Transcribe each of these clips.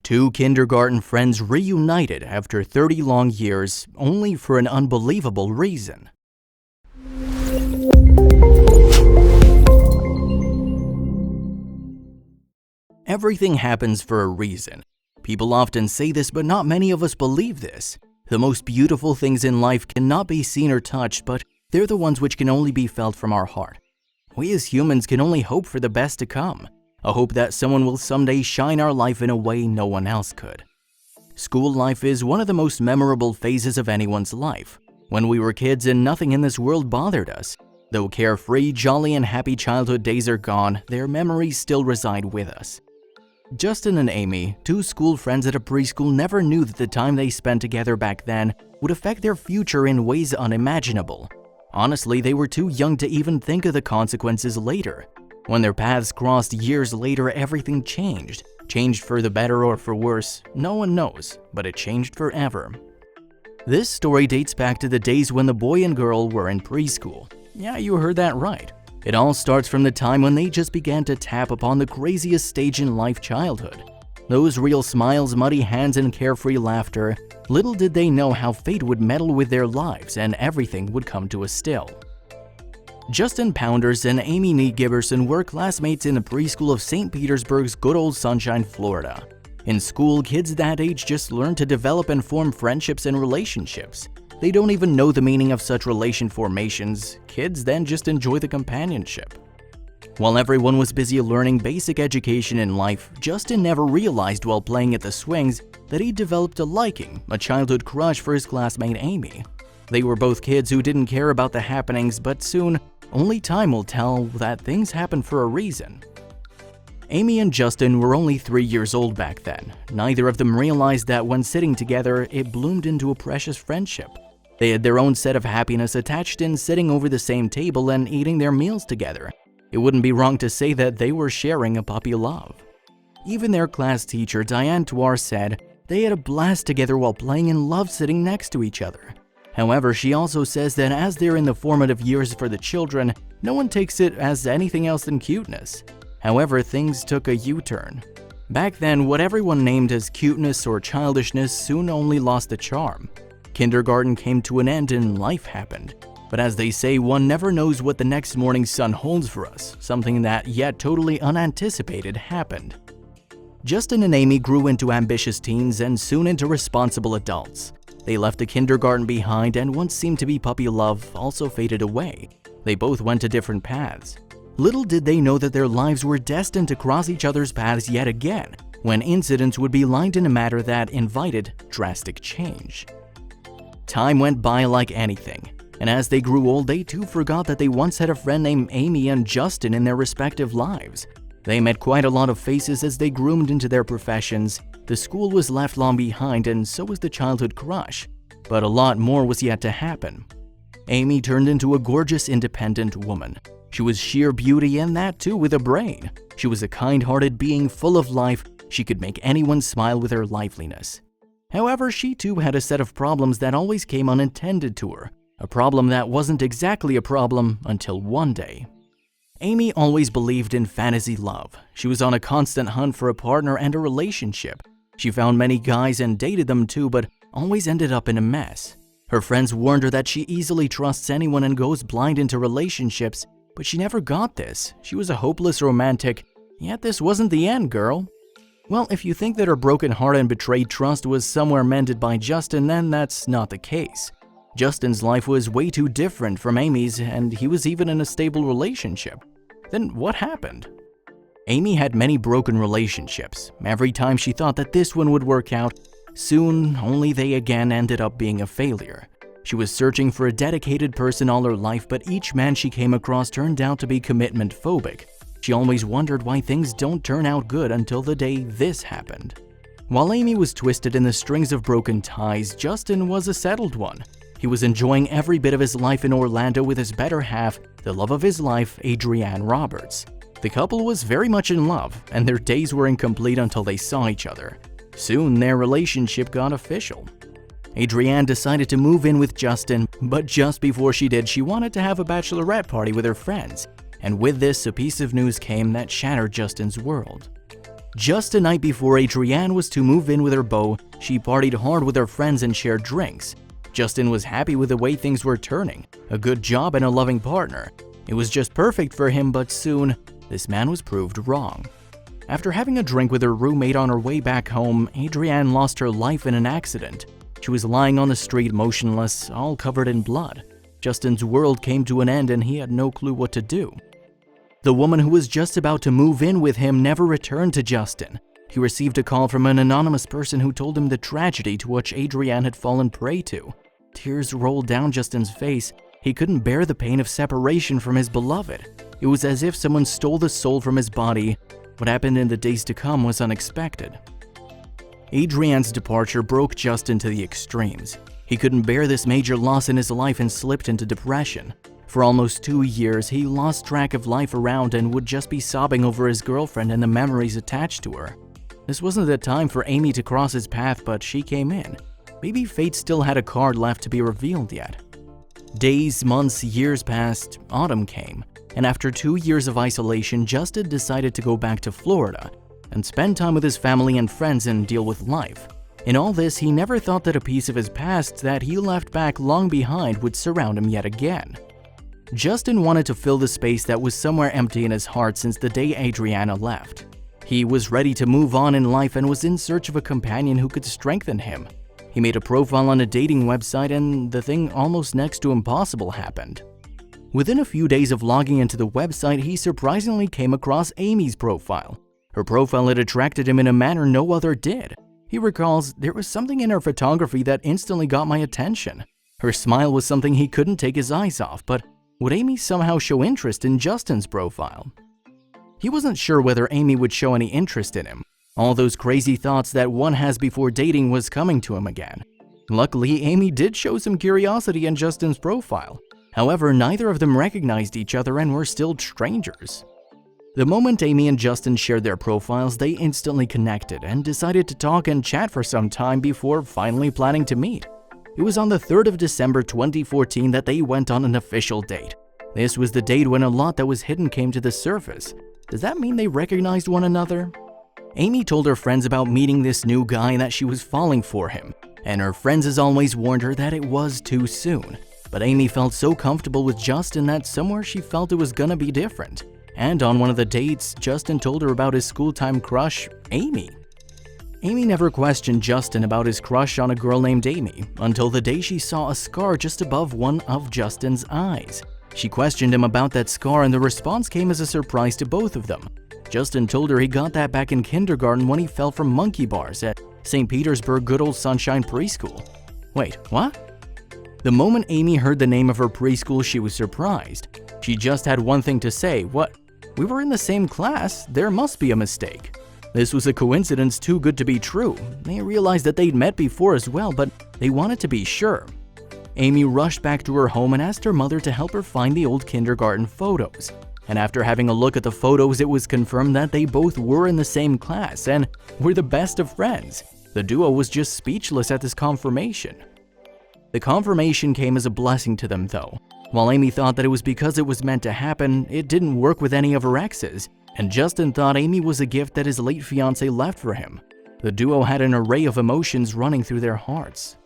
Two kindergarten friends reunited after 30 long years, only for an unbelievable reason. Everything happens for a reason. People often say this, but not many of us believe this. The most beautiful things in life cannot be seen or touched, but they're the ones which can only be felt from our heart. We as humans can only hope for the best to come, a hope that someone will someday shine our life in a way no one else could. School life is one of the most memorable phases of anyone's life. When we were kids and nothing in this world bothered us, though carefree, jolly, and happy childhood days are gone, their memories still reside with us. Justin and Amy, two school friends at a preschool, never knew that the time they spent together back then would affect their future in ways unimaginable. Honestly, they were too young to even think of the consequences later. When their paths crossed years later, everything changed. Changed for the better or for worse, no one knows, but it changed forever. This story dates back to the days when the boy and girl were in preschool. Yeah, you heard that right. It all starts from the time when they just began to tap upon the craziest stage in life, childhood. Those real smiles, muddy hands, and carefree laughter. Little did they know how fate would meddle with their lives and everything would come to a still. Justin Pounders and Amy Nee Giberson were classmates in the preschool of St. Petersburg's good old Sunshine, Florida. In school, kids that age just learn to develop and form friendships and relationships. They don't even know the meaning of such relation formations. Kids then just enjoy the companionship. While everyone was busy learning basic education in life, Justin never realized while playing at the swings that he developed a liking, a childhood crush for his classmate Amy. They were both kids who didn't care about the happenings, but soon, only time will tell that things happen for a reason. Amy and Justin were only 3 years old back then. Neither of them realized that when sitting together, it bloomed into a precious friendship. They had their own set of happiness attached in sitting over the same table and eating their meals together. It wouldn't be wrong to say that they were sharing a puppy love. Even their class teacher, Diane Tuar, said they had a blast together while playing and loved sitting next to each other. However, she also says that as they're in the formative years for the children, no one takes it as anything else than cuteness. However, things took a U-turn. Back then, what everyone named as cuteness or childishness soon only lost the charm. Kindergarten came to an end and life happened. But as they say, one never knows what the next morning's sun holds for us. Something that, yet totally unanticipated, happened. Justin and Amy grew into ambitious teens and soon into responsible adults. They left the kindergarten behind, and what seemed to be puppy love also faded away. They both went to different paths. Little did they know that their lives were destined to cross each other's paths yet again, when incidents would be lined in a manner that invited drastic change. Time went by like anything, and as they grew old, they too forgot that they once had a friend named Amy and Justin in their respective lives. They met quite a lot of faces as they groomed into their professions. The school was left long behind, and so was the childhood crush. But a lot more was yet to happen. Amy turned into a gorgeous, independent woman. She was sheer beauty, and that too with a brain. She was a kind-hearted being full of life. She could make anyone smile with her liveliness. However, she too had a set of problems that always came unintended to her. A problem that wasn't exactly a problem until one day. Amy always believed in fantasy love. She was on a constant hunt for a partner and a relationship. She found many guys and dated them too, but always ended up in a mess. Her friends warned her that she easily trusts anyone and goes blind into relationships, but she never got this. She was a hopeless romantic, yet this wasn't the end, girl. Well, if you think that her broken heart and betrayed trust was somewhere mended by Justin, then that's not the case. Justin's life was way too different from Amy's, and he was even in a stable relationship. Then what happened? Amy had many broken relationships. Every time she thought that this one would work out, soon only they again ended up being a failure. She was searching for a dedicated person all her life, but each man she came across turned out to be commitment phobic. She always wondered why things don't turn out good until the day this happened. While Amy was twisted in the strings of broken ties, Justin was a settled one. He was enjoying every bit of his life in Orlando with his better half, the love of his life, Adrienne Roberts. The couple was very much in love, and their days were incomplete until they saw each other. Soon, their relationship got official. Adrienne decided to move in with Justin, but just before she did, she wanted to have a bachelorette party with her friends. And with this, a piece of news came that shattered Justin's world. Just a night before Adrienne was to move in with her beau, she partied hard with her friends and shared drinks. Justin was happy with the way things were turning, a good job and a loving partner. It was just perfect for him, but soon, this man was proved wrong. After having a drink with her roommate on her way back home, Adrienne lost her life in an accident. She was lying on the street motionless, all covered in blood. Justin's world came to an end and he had no clue what to do. The woman who was just about to move in with him never returned to Justin. He received a call from an anonymous person who told him the tragedy to which Adrienne had fallen prey to. Tears rolled down Justin's face. He couldn't bear the pain of separation from his beloved. It was as if someone stole the soul from his body. What happened in the days to come was unexpected. Adrienne's departure broke Justin to the extremes. He couldn't bear this major loss in his life and slipped into depression. For almost 2 years, he lost track of life around and would just be sobbing over his girlfriend and the memories attached to her. This wasn't the time for Amy to cross his path, but she came in. Maybe fate still had a card left to be revealed yet. Days, months, years passed, autumn came, and after 2 years of isolation, Justin decided to go back to Florida and spend time with his family and friends and deal with life. In all this, he never thought that a piece of his past that he left back long behind would surround him yet again. Justin wanted to fill the space that was somewhere empty in his heart since the day Adriana left. He was ready to move on in life and was in search of a companion who could strengthen him. He made a profile on a dating website and the thing almost next to impossible happened. Within a few days of logging into the website, he surprisingly came across Amy's profile. Her profile had attracted him in a manner no other did. He recalls, there was something in her photography that instantly got my attention. Her smile was something he couldn't take his eyes off, but would Amy somehow show interest in Justin's profile? He wasn't sure whether Amy would show any interest in him. All those crazy thoughts that one has before dating was coming to him again. Luckily, Amy did show some curiosity in Justin's profile. However, neither of them recognized each other and were still strangers. The moment Amy and Justin shared their profiles, they instantly connected and decided to talk and chat for some time before finally planning to meet. It was on the 3rd of December 2014 that they went on an official date. This was the date when a lot that was hidden came to the surface. Does that mean they recognized one another? Amy told her friends about meeting this new guy and that she was falling for him, and her friends as always warned her that it was too soon. But Amy felt so comfortable with Justin that somewhere she felt it was gonna be different. And on one of the dates, Justin told her about his school-time crush, Amy. Amy never questioned Justin about his crush on a girl named Amy until the day she saw a scar just above one of Justin's eyes. She questioned him about that scar and the response came as a surprise to both of them. Justin told her he got that back in kindergarten when he fell from monkey bars at St. Petersburg Good Old Sunshine Preschool. Wait, what? The moment Amy heard the name of her preschool, she was surprised. She just had one thing to say, what? We were in the same class, there must be a mistake. This was a coincidence too good to be true. They realized that they'd met before as well, but they wanted to be sure. Amy rushed back to her home and asked her mother to help her find the old kindergarten photos. And after having a look at the photos, it was confirmed that they both were in the same class and were the best of friends. The duo was just speechless at this confirmation. The confirmation came as a blessing to them though. While Amy thought that it was because it was meant to happen, it didn't work with any of her exes, and Justin thought Amy was a gift that his late fiancée left for him. The duo had an array of emotions running through their hearts.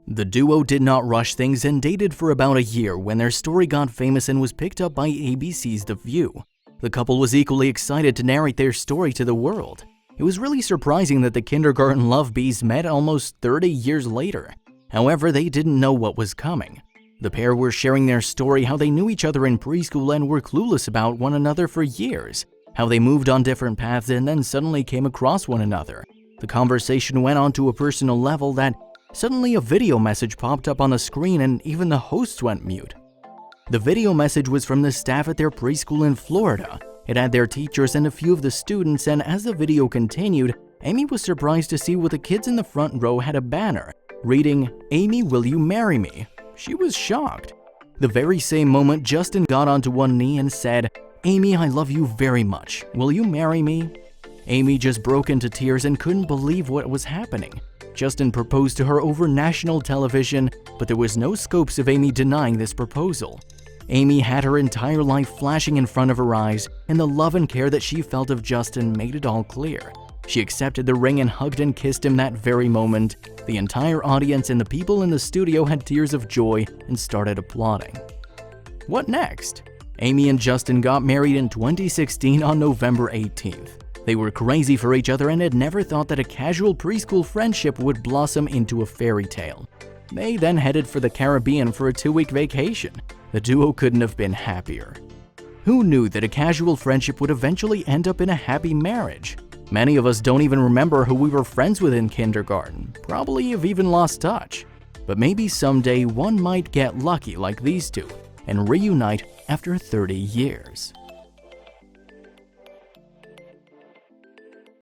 The duo did not rush things and dated for about a year when their story got famous and was picked up by ABC's The View. The couple was equally excited to narrate their story to the world. It was really surprising that the kindergarten love bees met almost 30 years later. However, they didn't know what was coming. The pair were sharing their story, how they knew each other in preschool and were clueless about one another for years, how they moved on different paths and then suddenly came across one another. The conversation went on to a personal level that suddenly a video message popped up on the screen and even the hosts went mute. The video message was from the staff at their preschool in Florida. It had their teachers and a few of the students, and as the video continued, Amy was surprised to see what the kids in the front row had a banner reading, "Amy, will you marry me?" She was shocked. The very same moment, Justin got onto one knee and said, "Amy, I love you very much. Will you marry me?" Amy just broke into tears and couldn't believe what was happening. Justin proposed to her over national television, but there was no scopes of Amy denying this proposal. Amy had her entire life flashing in front of her eyes, and the love and care that she felt of Justin made it all clear. She accepted the ring and hugged and kissed him that very moment. The entire audience and the people in the studio had tears of joy and started applauding. What next? Amy and Justin got married in 2016 on November 18th. They were crazy for each other and had never thought that a casual preschool friendship would blossom into a fairy tale. They then headed for the Caribbean for a 2-week vacation. The duo couldn't have been happier. Who knew that a casual friendship would eventually end up in a happy marriage? Many of us don't even remember who we were friends with in kindergarten, probably have even lost touch. But maybe someday one might get lucky like these two and reunite after 30 years.